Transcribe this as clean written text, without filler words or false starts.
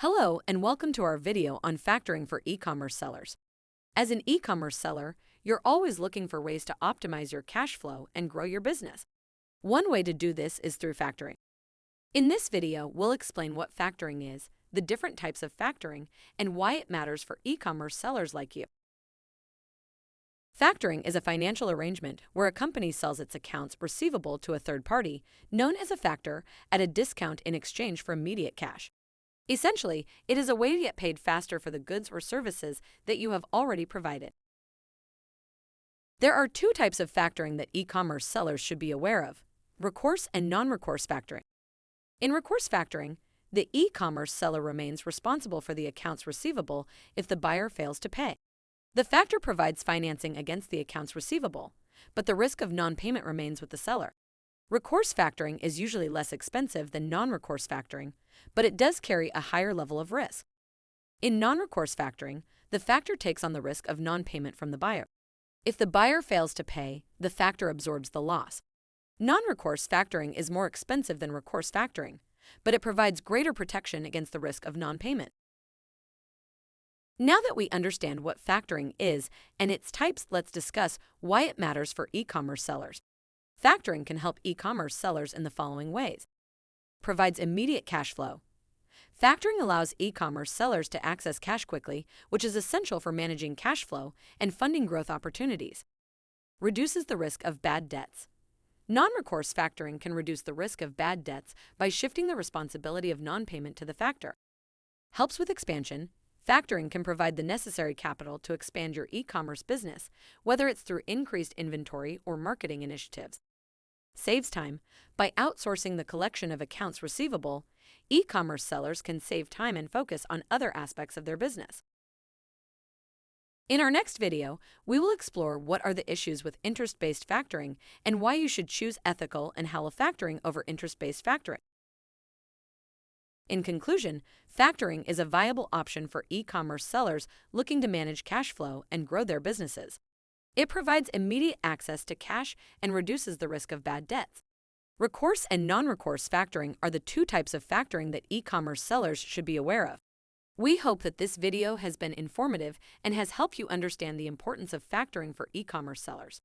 Hello and welcome to our video on factoring for e-commerce sellers. As an e-commerce seller, you're always looking for ways to optimize your cash flow and grow your business. One way to do this is through factoring. In this video, we'll explain what factoring is, the different types of factoring, and why it matters for e-commerce sellers like you. Factoring is a financial arrangement where a company sells its accounts receivable to a third party, known as a factor, at a discount in exchange for immediate cash. Essentially, it is a way to get paid faster for the goods or services that you have already provided. There are two types of factoring that e-commerce sellers should be aware of: recourse and non-recourse factoring. In recourse factoring, the e-commerce seller remains responsible for the accounts receivable if the buyer fails to pay. The factor provides financing against the accounts receivable, but the risk of non-payment remains with the seller. Recourse factoring is usually less expensive than non-recourse factoring, but it does carry a higher level of risk. In non-recourse factoring, the factor takes on the risk of non-payment from the buyer. If the buyer fails to pay, the factor absorbs the loss. Non-recourse factoring is more expensive than recourse factoring, but it provides greater protection against the risk of non-payment. Now that we understand what factoring is and its types, let's discuss why it matters for e-commerce sellers. Factoring can help e-commerce sellers in the following ways. Provides immediate cash flow. Factoring allows e-commerce sellers to access cash quickly, which is essential for managing cash flow and funding growth opportunities. Reduces the risk of bad debts. Non-recourse factoring can reduce the risk of bad debts by shifting the responsibility of non-payment to the factor. Helps with expansion. Factoring can provide the necessary capital to expand your e-commerce business, whether it's through increased inventory or marketing initiatives. Saves time. By outsourcing the collection of accounts receivable, e-commerce sellers can save time and focus on other aspects of their business. In our next video, we will explore what are the issues with interest-based factoring and why you should choose ethical and halal factoring over interest-based factoring. In conclusion, factoring is a viable option for e-commerce sellers looking to manage cash flow and grow their businesses. It provides immediate access to cash and reduces the risk of bad debts. Recourse and non-recourse factoring are the two types of factoring that e-commerce sellers should be aware of. We hope that this video has been informative and has helped you understand the importance of factoring for e-commerce sellers.